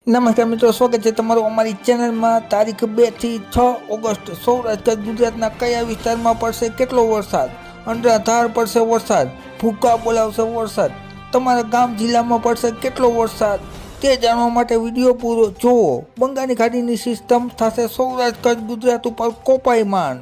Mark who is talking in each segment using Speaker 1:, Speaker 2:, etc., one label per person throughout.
Speaker 1: નમસ્કાર મિત્રો, સ્વાગત છે તમારું અમારી ચેનલમાં। તારીખ 2 થી 6 ઓગસ્ટ સૌરાષ્ટ્ર ગુજરાતના કયા વિસ્તારમાં પડશે કેટલો વરસાદ? અનરાધાર પડશે વરસાદ, ભૂકા બોલાવશે વરસાદ, તમારા ગામ જિલ્લામાં પડશે કેટલો વરસાદ તે જાણવા માટે વિડીયો પૂરો જુઓ। બંગાળની ખાડીની સિસ્ટમ થશે સૌરાષ્ટ્ર ગુજરાત ઉપર કોપાયમાન।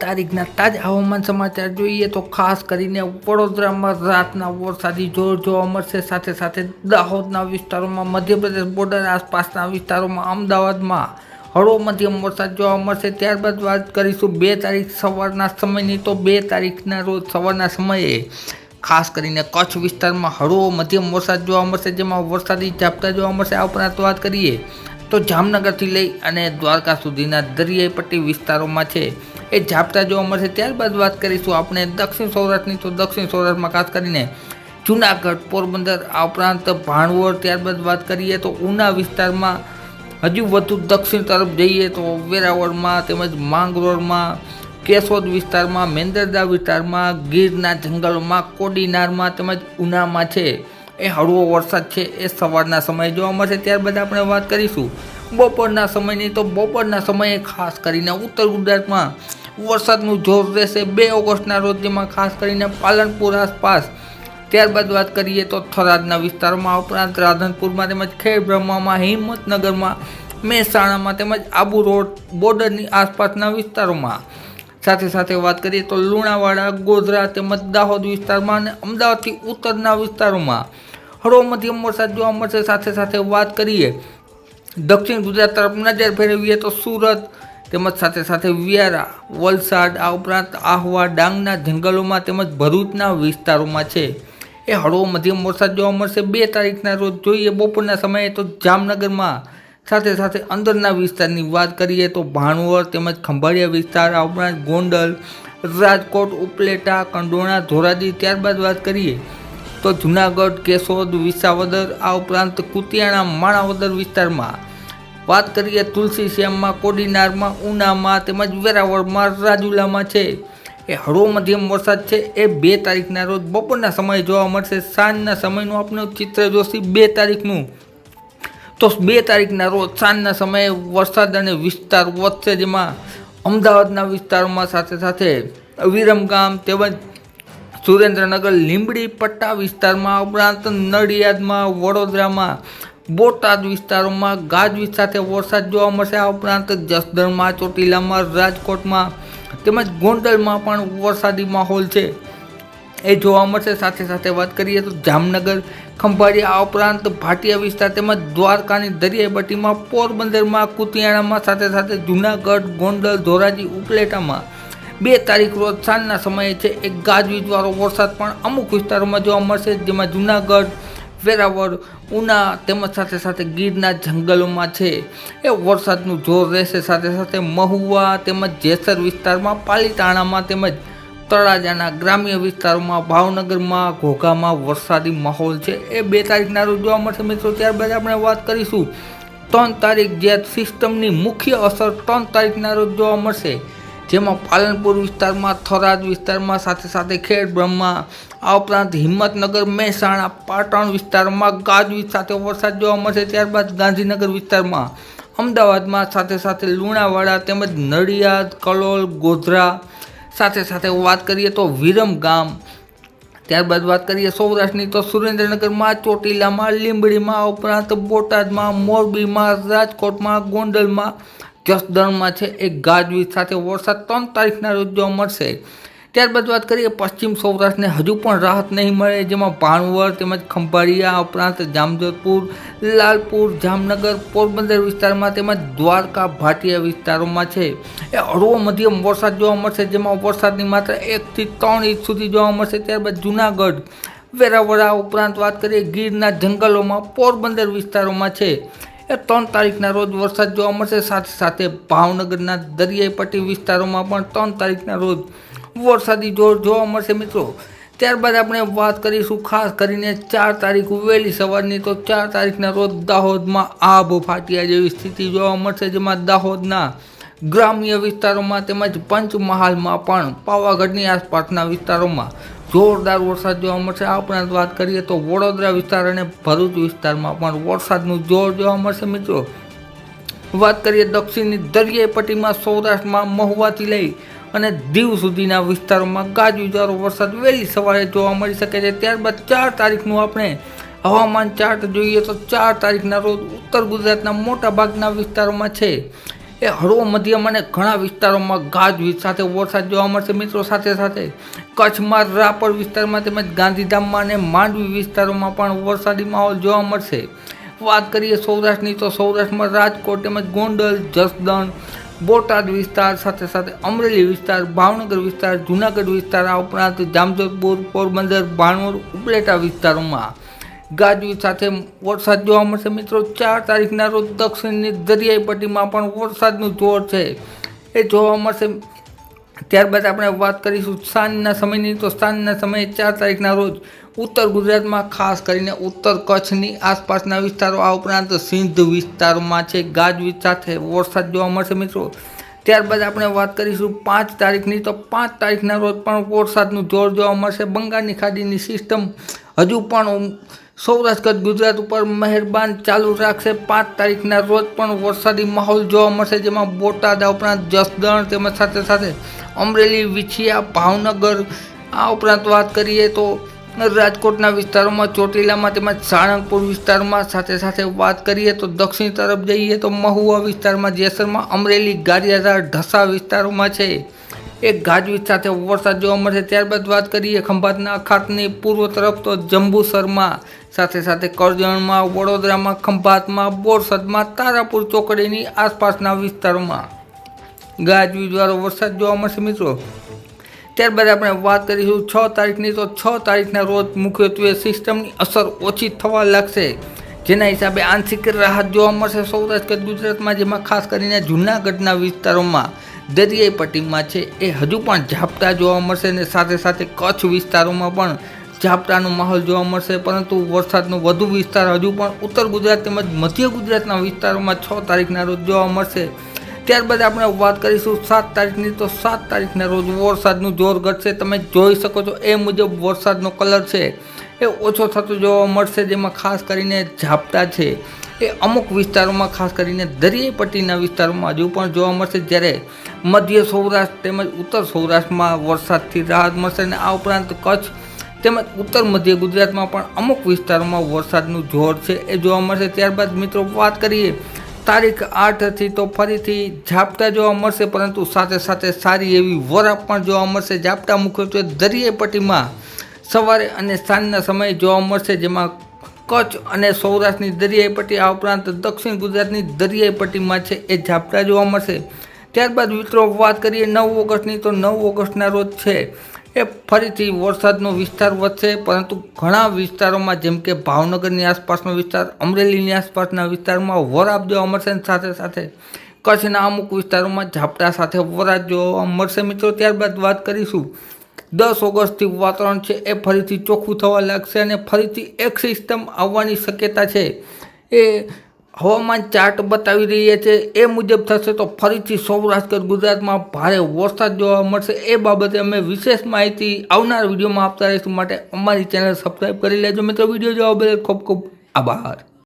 Speaker 1: તારીખના તાજા હવામાન સમાચાર જોઈએ તો ખાસ કરીને વડોદરામાં રાતના વરસાદી જોર જોવા મળશે। સાથે સાથે દાહોદના વિસ્તારોમાં, મધ્યપ્રદેશ બોર્ડર આસપાસના વિસ્તારોમાં, અમદાવાદમાં હળવો મધ્યમ વરસાદ જોવા મળશે। ત્યારબાદ વાત કરીશું 2 તારીખ સવારના સમયની। તો 2 તારીખના રોજ સવારના સમયે ખાસ કરીને કચ્છ વિસ્તારમાં હળવો મધ્યમ વરસાદ જોવા મળશે, જેમાં વરસાદી ઝાપટા જોવા મળશે। આ ઉપરાંત વાત કરીએ તો જામનગરથી લઈ અને દ્વારકા સુધીના દરિયાઈ પટ્ટી વિસ્તારોમાં છે એ ઝાપટા જોવા મળશે। ત્યારબાદ વાત કરીશું આપણે દક્ષિણ સૌરાષ્ટ્રની। તો દક્ષિણ સૌરાષ્ટ્રમાં ખાસ કરીને જૂનાગઢ, પોરબંદર, આ ઉપરાંત ભાણવડ, ત્યારબાદ વાત કરીએ તો ઉના વિસ્તારમાં, હજુ વધુ દક્ષિણ તરફ જઈએ તો વેરાવળમાં તેમજ માંગરોળમાં, કેશોદ વિસ્તારમાં, મેંદરડા વિસ્તારમાં, ગીરના જંગલોમાં, કોડીનારમાં તેમજ ઉનામાં છે એ હળવો વરસાદ છે એ સવારના સમયે જોવા મળશે। ત્યારબાદ આપણે વાત કરીશું બપોરના સમયની। તો બપોરના સમયે ખાસ કરીને ઉત્તર ગુજરાતમાં વરસાદનું જોર રહેશે 2 ઓગસ્ટના રોજ, જેમાં ખાસ કરીને પાલનપુર આસપાસ, ત્યારબાદ વાત કરીએ તો થરાદના વિસ્તારોમાં, ઉપરાંત રાધનપુરમાં તેમજ ખેડબ્રહ્મામાં, હિંમતનગરમાં, મહેસાણામાં તેમજ આબુ રોડ બોર્ડરની આસપાસના વિસ્તારોમાં, સાથે સાથે વાત કરીએ તો લુણાવાડા, ગોધરા તેમજ દાહોદ વિસ્તારમાં અને અમદાવાદથી ઉત્તરના વિસ્તારોમાં હળવો મધ્યમ વરસાદ જોવા મળશે। સાથે સાથે વાત કરીએ દક્ષિણ ગુજરાત તરફ નજર ફેરવીએ તો સુરત તેમજ સાથે સાથે વ્યારા, વલસાડ, આ ઉપરાંત આહવા, ડાંગના જંગલોમાં તેમજ ભરૂચના વિસ્તારોમાં છે એ હળવો મધ્યમ વરસાદ જોવા મળશે। 2 તારીખના રોજ જોઈએ બપોરના સમયે તો જામનગરમાં, સાથે સાથે અંદરના વિસ્તારની વાત કરીએ તો ભાણવડ તેમજ ખંભાળિયા વિસ્તાર, આ ઉપરાંત ગોંડલ, રાજકોટ, ઉપલેટા, કંડોણા, ધોરાજી, ત્યારબાદ વાત કરીએ તો જૂનાગઢ, કેશોદ, વિસાવદર, આ ઉપરાંત કુતિયાણા, માણાવદર વિસ્તારમાં, વાત કરીએ તુલસીશ્યામમાં, કોડીનારમાં, ઉનામાં તેમજ વેરાવળમાં, રાજુલામાં છે એ હળવો મધ્યમ વરસાદ છે એ 2 તારીખના રોજ બપોરના સમયે જોવા મળશે। સાંજના સમયનું આપણે ચિત્ર જોશી 2 તારીખનું। તો 2 તારીખના રોજ સાંજના સમયે વરસાદ અને વિસ્તાર વધશે, જેમાં અમદાવાદના વિસ્તારોમાં, સાથે સાથે વિરમગામ તેમજ સુરેન્દ્રનગર, લીંબડી પટ્ટા વિસ્તારમાં, ઉપરાંત નડિયાદમાં, વડોદરામાં, બોટાદ વિસ્તારોમાં ગાજવીજ સાથે વરસાદ જોવા મળશે। આ ઉપરાંત જસદણમાં, ચોટીલામાં, રાજકોટમાં તેમજ ગોંડલમાં પણ વરસાદી માહોલ છે એ જોવા મળશે। સાથે સાથે વાત કરીએ તો જામનગર, ખંભાળિયા, આ ઉપરાંત ભાટિયા વિસ્તાર તેમજ દ્વારકાની દરિયાઈ પટ્ટીમાં, પોરબંદરમાં, કુતિયાણામાં, સાથે સાથે જૂનાગઢ, ગોંડલ, ધોરાજી, ઉપલેટામાં 2 તારીખ રોજ સાંજના સમયે છે એક ગાજવીજવાળો વરસાદ પણ અમુક વિસ્તારોમાં જોવા મળશે, જેમાં જૂનાગઢ, વેરાવળ, ઉના તેમજ સાથે સાથે ગીરના જંગલોમાં છે એ વરસાદનું જોર રહેશે। સાથે સાથે મહુવા તેમજ જેસર વિસ્તારમાં, પાલીતાણામાં તેમજ તળાજાના ગ્રામ્ય વિસ્તારોમાં, ભાવનગરમાં, ઘોઘામાં વરસાદી માહોલ છે એ 2 તારીખના રોજ જોવા મળશે મિત્રો। ત્યારબાદ આપણે વાત કરીશું 3 તારીખ, જે સિસ્ટમની મુખ્ય અસર 3 તારીખના રોજ જોવા મળશે, જેમાં પાલનપુર વિસ્તારમાં, થરાદ વિસ્તારમાં, સાથે સાથે ખેડબ્રહ્મા, આ ઉપરાંત હિંમતનગર, મહેસાણા, પાટણ વિસ્તારમાં ગાજવીજ સાથે વરસાદ જોવા મળશે। ત્યારબાદ ગાંધીનગર વિસ્તારમાં, અમદાવાદમાં, સાથે સાથે લુણાવાડા તેમજ નડિયાદ, કલોલ, ગોધરા, સાથે સાથે વાત કરીએ તો વિરમગામ, ત્યારબાદ વાત કરીએ સૌરાષ્ટ્રની તો સુરેન્દ્રનગરમાં, ચોટીલામાં, લીંબડીમાં, આ ઉપરાંત બોટાદમાં, મોરબીમાં, રાજકોટમાં, ગોંડલમાં, જસદણમાં છે એ ગાજવીજ સાથે વરસાદ 3 તારીખના રોજ જોવા મળશે। ત્યારબાદ વાત કરીએ પશ્ચિમ સૌરાષ્ટ્રને હજુ પણ રાહત નહીં મળે, જેમાં ભાણવડ તેમજ ખંભાળિયા, ઉપરાંત જામજોધપુર, લાલપુર, જામનગર, પોરબંદર વિસ્તારમાં તેમજ દ્વારકા, ભાટિયા વિસ્તારોમાં છે એ હળવો મધ્યમ વરસાદ જોવા મળશે, જેમાં વરસાદની માત્રા 1 થી 3 ઇંચ સુધી જોવા મળશે। ત્યારબાદ જૂનાગઢ, વેરાવળ, ઉપરાંત વાત કરીએ ગીરના જંગલોમાં, પોરબંદર વિસ્તારોમાં છે એ 3 તારીખના રોજ વરસાદ જોવા મળશે। સાથે સાથે ભાવનગરના દરિયાઈ પટ્ટી વિસ્તારોમાં પણ 3 તારીખના રોજ વરસાદી જોર જોવા મળશે મિત્રો। ત્યારબાદ આપણે વાત કરીશું ખાસ કરીને 4 તારીખ વહેલી સવારની। તો 4 તારીખના રોજ દાહોદમાં આભ ફાટ્યા જેવી સ્થિતિ જોવા મળશે, જેમાં દાહોદના ગ્રામ્ય વિસ્તારોમાં તેમજ પંચમહાલમાં પણ, પાવાગઢની આસપાસના વિસ્તારોમાં જોરદાર વરસાદ જોવા મળશે। આ ઉપરાંત વાત કરીએ તો વડોદરા વિસ્તાર અને ભરૂચ વિસ્તારમાં પણ વરસાદનું જોર જોવા મળશે। મિત્રો વાત કરીએ દક્ષિણની દરિયાઈ પટ્ટીમાં સૌરાષ્ટ્રમાં મહુવાથી લઈ અને દીવ સુધીના વિસ્તારોમાં ગાજવીજવાળો વરસાદ વહેલી સવારે જોવા મળી શકે છે। ત્યારબાદ 4 તારીખનું આપણે હવામાન ચાર્ટ જોઈએ તો 4 તારીખના રોજ ઉત્તર ગુજરાતના મોટા ભાગના વિસ્તારોમાં છે એ હળવો મધ્યમ અને ઘણા વિસ્તારોમાં ગાજવીજ સાથે વરસાદ જોવા મળશે। મિત્રો સાથે સાથે કચ્છમાં રાપર વિસ્તારમાં તેમજ ગાંધીધામમાં અને માંડવી વિસ્તારોમાં પણ વરસાદી માહોલ જોવા મળશે। વાત કરીએ સૌરાષ્ટ્રની તો સૌરાષ્ટ્રમાં રાજકોટ તેમજ ગોંડલ, જસદણ, બોટાદ વિસ્તાર સાથે સાથે અમરેલી વિસ્તાર, ભાવનગર વિસ્તાર, જૂનાગઢ વિસ્તાર, આ ઉપરાંત જામજોધપુર, પોરબંદર, ભાણવડ, ઉપલેટા વિસ્તારોમાં ગાજવીજ સાથે વરસાદ જોવા મળશે। મિત્રો 4 તારીખના રોજ દક્ષિણની દરિયાઈ પટ્ટીમાં પણ વરસાદનું જોર છે એ જોવા મળશે। ત્યારબાદ આપણે વાત કરીશું સાંજના સમયની તો સાંજના સમયે 4 તારીખના રોજ ઉત્તર ગુજરાતમાં ખાસ કરીને ઉત્તર કચ્છની આસપાસના વિસ્તારો આ ઉપરાંત સિંધ વિસ્તારમાં છે ગાજવીજ સાથે વરસાદ જોવા મળશે। મિત્રો ત્યારબાદ આપણે વાત કરીશું 5 તારીખની તો 5 તારીખના રોજ પણ વરસાદનું જોર જોવા મળશે। બંગાળની ખાડીની સિસ્ટમ હજુ પણ સૌરાષ્ટ્ર ગુજરાત ઉપર મહેરબાન ચાલુ રાખશે। 5 તારીખના રોજ પણ વરસાદી માહોલ જોવા મળશે જેમાં બોટાદ આ ઉપરાંત જસદણ તેમજ સાથે સાથે અમરેલી, વિછિયા, ભાવનગર આ ઉપરાંત વાત કરીએ તો રાજકોટના વિસ્તારોમાં, ચોટીલામાં તેમજ સાળંગપુર વિસ્તારમાં સાથે સાથે વાત કરીએ તો દક્ષિણ તરફ જઈએ તો મહુવા વિસ્તારમાં, જેસરમાં, અમરેલી, ગારિયાધાર, ઢસા વિસ્તારોમાં છે એક ગાજવીજ સાથે વરસાદ જોવા મળશે। ત્યારબાદ વાત કરીએ ખંભાતના અખાતની પૂર્વ તરફ તો જંબુસરમાં સાથે સાથે કરજણમાં, વડોદરામાં, ખંભાતમાં, બોરસદમાં, તારાપુર ચોકડીની આસપાસના વિસ્તારોમાં ગાજવીજવાળો વરસાદ જોવા મળશે। મિત્રો ત્યારબાદ આપણે વાત કરીશું 6 તારીખની તો 6 તારીખના રોજ મુખ્યત્વે સિસ્ટમની અસર ઓછી થવા લાગશે જેના હિસાબે આંશિક રાહત જોવા મળશે સૌરાષ્ટ્ર ગુજરાતમાં, જેમાં ખાસ કરીને જૂનાગઢના વિસ્તારોમાં દરિયાઈ પટ્ટીમાં છે એ હજુ પણ ઝાપટા જોવા મળશે અને સાથે સાથે કચ્છ વિસ્તારોમાં પણ ઝાપટાનો માહોલ જોવા મળશે। પરંતુ વરસાદનો વધુ વિસ્તાર હજુ પણ ઉત્તર ગુજરાત તેમજ મધ્ય ગુજરાતના વિસ્તારોમાં 6 તારીખના રોજ જોવા મળશે। ત્યારબાદ આપણે વાત કરીશું 7 તારીખની તો 7 તારીખના રોજ વરસાદનું જોર ઘટશે। તમે જોઈ શકો છો એ મુજબ વરસાદનો કલર છે એ ઓછો થતો જોવા મળશે જેમાં ખાસ કરીને ઝાપટા છે એ અમુક વિસ્તારોમાં ખાસ કરીને દરિયાઈ પટ્ટીના વિસ્તારોમાં હજુ પણ જોવા મળશે જ્યારે મધ્ય સૌરાષ્ટ્ર તેમજ ઉત્તર સૌરાષ્ટ્રમાં વરસાદથી રાહત મળશે અને આ ઉપરાંત કચ્છ તેમજ ઉત્તર મધ્ય ગુજરાતમાં પણ અમુક વિસ્તારોમાં વરસાદનું જોર છે એ જોવા મળશે। ત્યારબાદ મિત્રો વાત કરીએ તારીખ 8થી તો ફરીથી ઝાપટા જોવા મળશે પરંતુ સાથે સાથે સારી એવી વરાપ પણ જોવા મળશે। ઝાપટા મુખ્યત્વે દરિયાઈ પટ્ટીમાં સવારે અને સાંજના સમયે જોવા મળશે જેમાં કચ્છ અને સૌરાષ્ટ્રની દરિયાઈ પટ્ટી આ ઉપરાંત દક્ષિણ ગુજરાતની દરિયાઈ પટ્ટીમાં છે એ ઝાપટા જોવા મળશે। ત્યારબાદ મિત્રો વાત કરીએ 9 ઓગસ્ટની તો 9 ઓગસ્ટના રોજ છે એ ફરીથી વરસાદનો વિસ્તાર વધશે પરંતુ ઘણા વિસ્તારોમાં જેમ કે ભાવનગરની આસપાસનો વિસ્તાર, અમરેલીની આસપાસના વિસ્તારમાં વરાપ જોવા મળશે અને સાથે સાથે કચ્છના અમુક વિસ્તારોમાં ઝાપટા સાથે વરાપ જોવા મળશે। મિત્રો ત્યારબાદ વાત કરીશું 10 ઓગસ્ટથી વાતાવરણ છે એ ફરીથી ચોખ્ખું થવા લાગશે અને ફરીથી એક સિસ્ટમ આવવાની શક્યતા છે એ હવામાન ચાર્ટ બતાવી રહ્યા છે એ મુજબ થશે તો ફરીથી સૌરાષ્ટ્ર ગુજરાતમાં ભારે વરસાદ જોવા મળશે। એ બાબતે અમે વિશેષ માહિતી આવનાર વિડીયોમાં આપતા રહીશું, માટે અમારી ચેનલ સબસ્ક્રાઈબ કરી લેજો। મિત્રો વિડીયો જોવા બદલ ખૂબ ખૂબ આભાર।